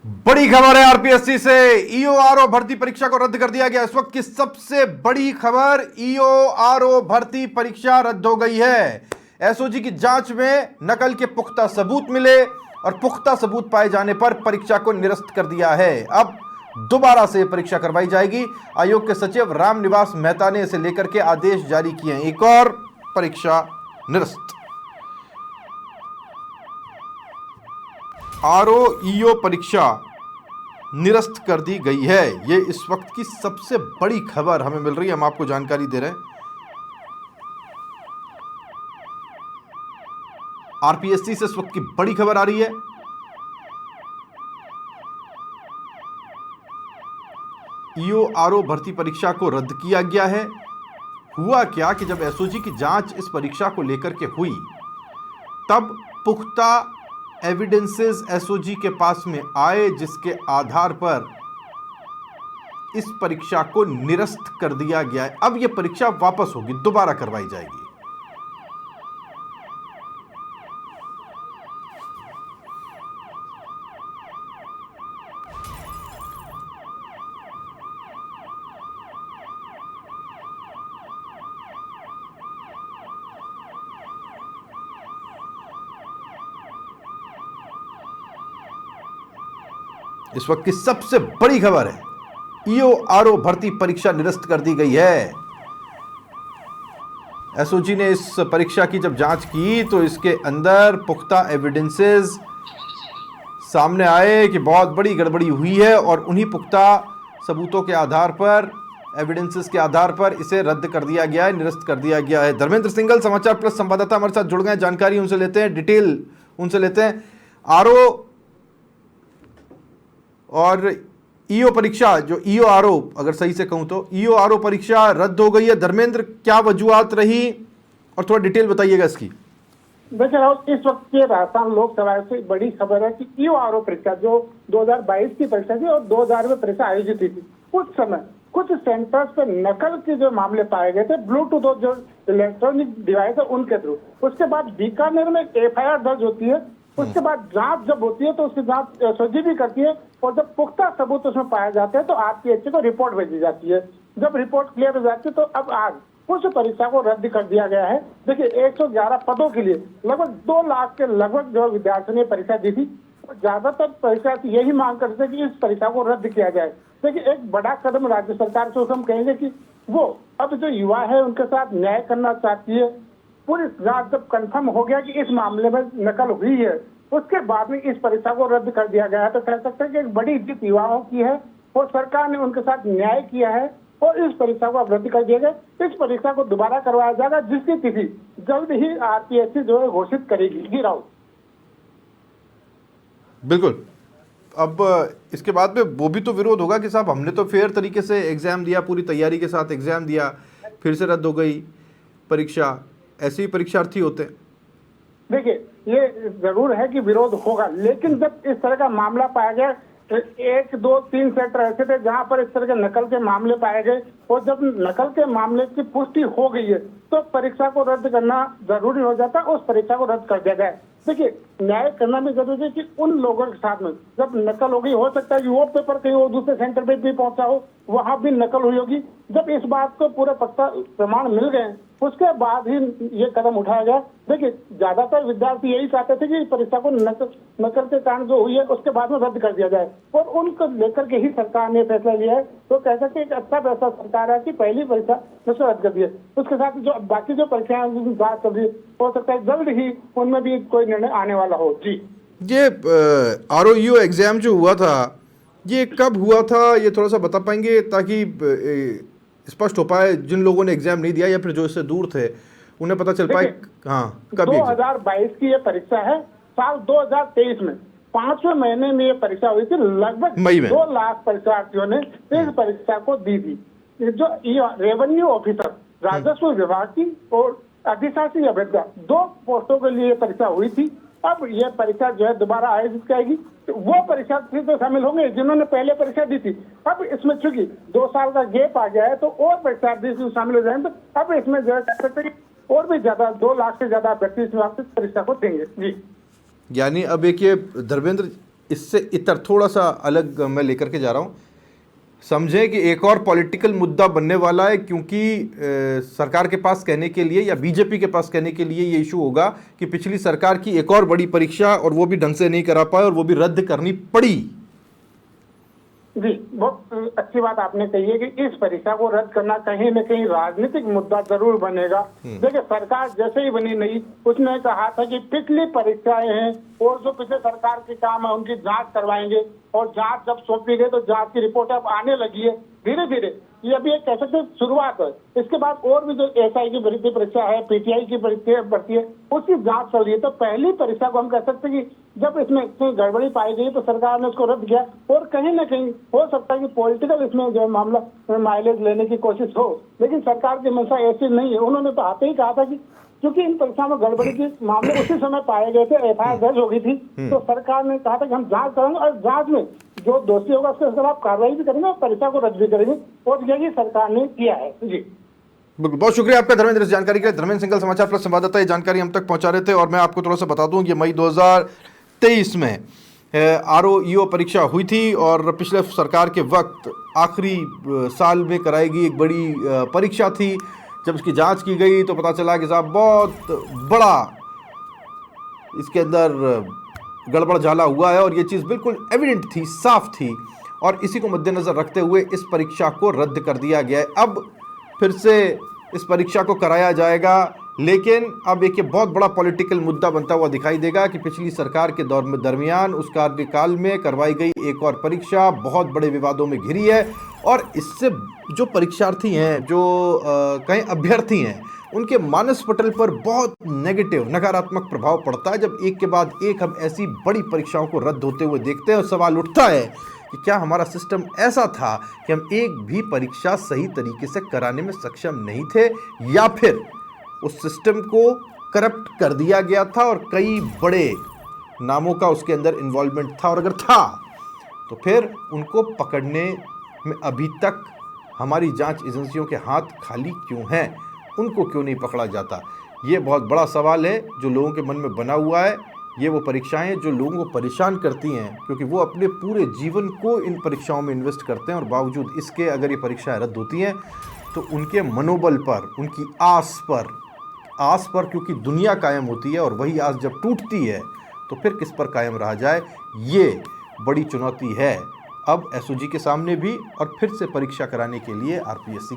बड़ी खबर है आरपीएससी से। ईओआरओ भर्ती परीक्षा को रद्द कर दिया गया। इस वक्त की सबसे बड़ी खबर, ईओआरओ भर्ती परीक्षा रद्द हो गई है। एसओजी की जांच में नकल के पुख्ता सबूत मिले और पुख्ता सबूत पाए जाने पर परीक्षा को निरस्त कर दिया है। अब दोबारा से परीक्षा करवाई जाएगी। आयोग के सचिव रामनिवास मेहता ने इसे लेकर के आदेश जारी किए हैं। एक और परीक्षा निरस्त। आरओ ईओ परीक्षा निरस्त कर दी गई है। यह इस वक्त की सबसे बड़ी खबर हमें मिल रही है। हम आपको जानकारी दे रहे हैं। आरपीएससी से इस वक्त की बड़ी खबर आ रही है। ईओआरओ भर्ती परीक्षा को रद्द किया गया है। हुआ क्या कि जब एसओजी की जांच इस परीक्षा को लेकर के हुई, तब पुख्ता एविडेंसेस एसओजी के पास में आए, जिसके आधार पर इस परीक्षा को निरस्त कर दिया गया है। अब यह परीक्षा वापस होगी, दोबारा करवाई जाएगी। इस वक्त की सबसे बड़ी खबर है, ईओआरओ भर्ती परीक्षा निरस्त कर दी गई है। एसओजी ने इस परीक्षा की जब जांच की तो इसके अंदर पुख्ता एविडेंसेस सामने आए कि बहुत बड़ी गड़बड़ी हुई है और उन्हीं पुख्ता सबूतों के आधार पर, एविडेंसेस के आधार पर इसे रद्द कर दिया गया है, निरस्त कर दिया गया है। धर्मेंद्र सिंघल समाचार प्लस संवाददाता हमारे साथ जुड़ गए। जानकारी उनसे लेते हैं, डिटेल उनसे लेते हैं। आरओ और ईओ परीक्षा, जो ईओआरओ, अगर सही से कहूं तो ईओआरओ परीक्षा रद्द हो गई है। धर्मेंद्र, क्या वजूहात रही और थोड़ा डिटेल बताइएगा इसकी। देखिए राहुल, इस वक्त के राजस्थान लोकसभा से बड़ी खबर है कि ईओआरओ परीक्षा जो 2022 की परीक्षा थी और 2000 में परीक्षा आयोजित हुई थी, उस समय कुछ सेंटर्स पे नकल के जो मामले पाए गए थे, ब्लूटूथ और जो इलेक्ट्रॉनिक डिवाइस है उनके थ्रू। उसके बाद बीकानेर में एक एफआईआर दर्ज होती है। उसके बाद जांच जब होती है तो उसकी जांच एसओजी भी करती है और जब पुख्ता सबूत उसमें पाए जाते हैं तो आरपीएससी को रिपोर्ट भेजी जाती है। जब रिपोर्ट क्लियर हो जाती है तो अब आज उस परीक्षा को रद्द कर दिया गया है। देखिए, 111 पदों के लिए लगभग 2 लाख के लगभग जो विद्यार्थियों ने परीक्षा दी थी, ज्यादातर परीक्षार्थी यही मांग करते थे कि इस परीक्षा को रद्द किया जाए। देखिए, एक बड़ा कदम राज्य सरकार से हम कहेंगे कि वो अब जो युवा है उनके साथ न्याय करना चाहती है। पूरी जांच जब कंफर्म हो गया कि इस मामले में नकल हुई है, उसके बाद में इस परीक्षा को रद्द कर दिया गया है, तो कह सकते हैं कि एक बड़ी जीत युवाओं की है और सरकार ने उनके साथ न्याय किया है और इस परीक्षा को अब रद्द कर दिया गया। इस परीक्षा को दोबारा करवाया जाएगा, जिसकी तिथि जल्द ही आरपीएससी जो है घोषित करेगी। जी राहुल। बिल्कुल। अब इसके बाद में वो भी तो विरोध होगा कि साहब हमने तो फेयर तरीके से एग्जाम दिया, पूरी तैयारी के साथ एग्जाम दिया, फिर से रद्द हो गई परीक्षा। ऐसे ही परीक्षार्थी होते हैं। देखिए, ये जरूर है कि विरोध होगा, लेकिन जब इस तरह का मामला पाया गया, 1, 2, 3 सेंटर ऐसे थे जहां पर इस तरह के नकल के मामले पाए गए और जब नकल के मामले की पुष्टि हो गई है तो परीक्षा को रद्द करना जरूरी हो जाता है। उस परीक्षा को रद्द कर दिया गया है। देखिए, न्याय करना भी जरूरी है कि उन लोगों के साथ में जब नकल हो गई, हो सकता है कि वो पेपर कहीं और दूसरे सेंटर पे भी पहुंचा हो, वहां भी नकल हुई होगी। जब इस बात को पूरे पक्का प्रमाण मिल गए, उसके बाद ही ये कदम उठाया गया। देखिए, ज्यादातर विद्यार्थी यही चाहते थे कि परीक्षा को नकल के कारण जो हुई है उसके बाद में रद्द कर दिया जाए और उनको लेकर के ही सरकार ने फैसला लिया है। तो कह सकते हैं एक अच्छा फैसला सरकार है कि पहली परीक्षा उसको रद्द कर दिया। उसके साथ जो बाकी जो परीक्षाएं बात कर रही, हो सकता है जल्द ही उनमें भी कोई निर्णय आने वाला हो। जी, ये आरओईओ एग्जाम जो हुआ था, ये कब हुआ था, ये थोड़ा सा बता पाएंगे ताकि स्पष्ट हो पाए जिन लोगों ने एग्जाम नहीं दिया या फिर जो इससे दूर थे उन्हें पता चल पाए। हाँ, कब 2022 की ये परीक्षा है। साल 2023 में 5वें महीने में ये परीक्षा हुई थी। लगभग मई में 2 लाख परीक्षार्थियों ने इस परीक्षा को दी थी। जो रेवेन्यू ऑफिसर, राजस्व विभाग की और अधिशासी अभियंता, 2 पोस्टों के लिए परीक्षा हुई थी। अब यह परीक्षा जो है दोबारा आयोजित करेगी। तो वो परीक्षार्थी तो शामिल होंगे जिन्होंने पहले परीक्षा दी थी। अब इसमें चूंकि 2 साल का गैप आ गया है तो और परीक्षार्थी शामिल हो जाएंगे। तो अब इसमें जो है और भी ज्यादा 2 लाख से ज्यादा व्यक्ति परीक्षा को देंगे। जी, यानी अब एक ये धर्मेंद्र इससे इतर थोड़ा सा अलग मैं लेकर के जा रहा हूँ। समझें कि एक और पॉलिटिकल मुद्दा बनने वाला है, क्योंकि सरकार के पास कहने के लिए या बीजेपी के पास कहने के लिए ये इशू होगा कि पिछली सरकार की एक और बड़ी परीक्षा और वो भी ढंग से नहीं करा पाए और वो भी रद्द करनी पड़ी। जी, बहुत अच्छी बात आपने कही है कि इस परीक्षा को रद्द करना कहीं न कहीं राजनीतिक मुद्दा जरूर बनेगा। देखिए, सरकार जैसे ही बनी नहीं, उसने कहा था कि पिछली परीक्षाएं हैं और जो पिछले सरकार के काम है उनकी जांच करवाएंगे, और जांच जब सौंपी गई तो जांच की रिपोर्ट अब आने लगी है धीरे धीरे। ये अभी एक कह सकते हैं शुरुआत है। इसके बाद और भी जो एसआई की भर्ती परीक्षा है, पीटीआई की भर्ती है, उसकी जांच चल रही है। तो पहली परीक्षा को हम कह सकते हैं कि जब इसमें इतनी गड़बड़ी पाई गई तो सरकार ने उसको रद्द किया, और कहीं ना कहीं हो सकता है कि पॉलिटिकल इसमें जो मामला माइलेज लेने की कोशिश हो, लेकिन सरकार की मंशा ऐसी नहीं है। उन्होंने तो आते ही कहा था कि क्योंकि इन परीक्षा में गड़बड़ी के मामले उसी समय पाए गए थे, एफआईआर दर्ज हो गई थी, तो सरकार ने कहा था कि हम जांच करेंगे और जांच में जो दोषी होगा उसके खिलाफ कार्रवाई भी करेंगे और परीक्षा को रद्द भी करेंगे, और यही सरकार ने किया है। जी बिल्कुल, बहुत शुक्रिया आपका धर्मेंद्र, इस जानकारी के लिए। धर्मेंद्र सिंघल, समाचार प्लस संवाददाता, ये जानकारी हम तक पहुंचा रहे थे। और मैं आपको थोड़ा सा बता दूं कि मई 2023 में RO-EO परीक्षा हुई थी, और पिछले सरकार के वक्त आखिरी साल में कराई गई एक बड़ी परीक्षा थी। जब इसकी जांच की गई तो पता चला कि साहब बहुत बड़ा इसके अंदर गड़बड़ झाला हुआ है, और ये चीज़ बिल्कुल एविडेंट थी, साफ थी, और इसी को मद्देनज़र रखते हुए इस परीक्षा को रद्द कर दिया गया है। अब फिर से इस परीक्षा को कराया जाएगा, लेकिन अब एक बहुत बड़ा पॉलिटिकल मुद्दा बनता हुआ दिखाई देगा कि पिछली सरकार के दौर में दरमियान उस कार्यकाल में करवाई गई एक और परीक्षा बहुत बड़े विवादों में घिरी है, और इससे जो परीक्षार्थी हैं, जो कई अभ्यर्थी हैं, उनके मानस पटल पर बहुत नेगेटिव, नकारात्मक प्रभाव पड़ता है जब एक के बाद एक हम ऐसी बड़ी परीक्षाओं को रद्द होते हुए देखते हैं। और सवाल उठता है कि क्या हमारा सिस्टम ऐसा था कि हम एक भी परीक्षा सही तरीके से कराने में सक्षम नहीं थे, या फिर उस सिस्टम को करप्ट कर दिया गया था और कई बड़े नामों का उसके अंदर इन्वॉल्वमेंट था, और अगर था तो फिर उनको पकड़ने में अभी तक हमारी जांच एजेंसियों के हाथ खाली क्यों हैं, उनको क्यों नहीं पकड़ा जाता। ये बहुत बड़ा सवाल है जो लोगों के मन में बना हुआ है। ये वो परीक्षाएं जो लोगों को परेशान करती हैं, क्योंकि वो अपने पूरे जीवन को इन परीक्षाओं में इन्वेस्ट करते हैं, और बावजूद इसके अगर ये परीक्षाएं रद्द होती हैं तो उनके मनोबल पर, उनकी आस पर क्योंकि दुनिया कायम होती है, और वही आस जब टूटती है तो फिर किस पर कायम रहा जाए, ये बड़ी चुनौती है अब एसओजी के सामने भी, और फिर से परीक्षा कराने के लिए आरपीएससी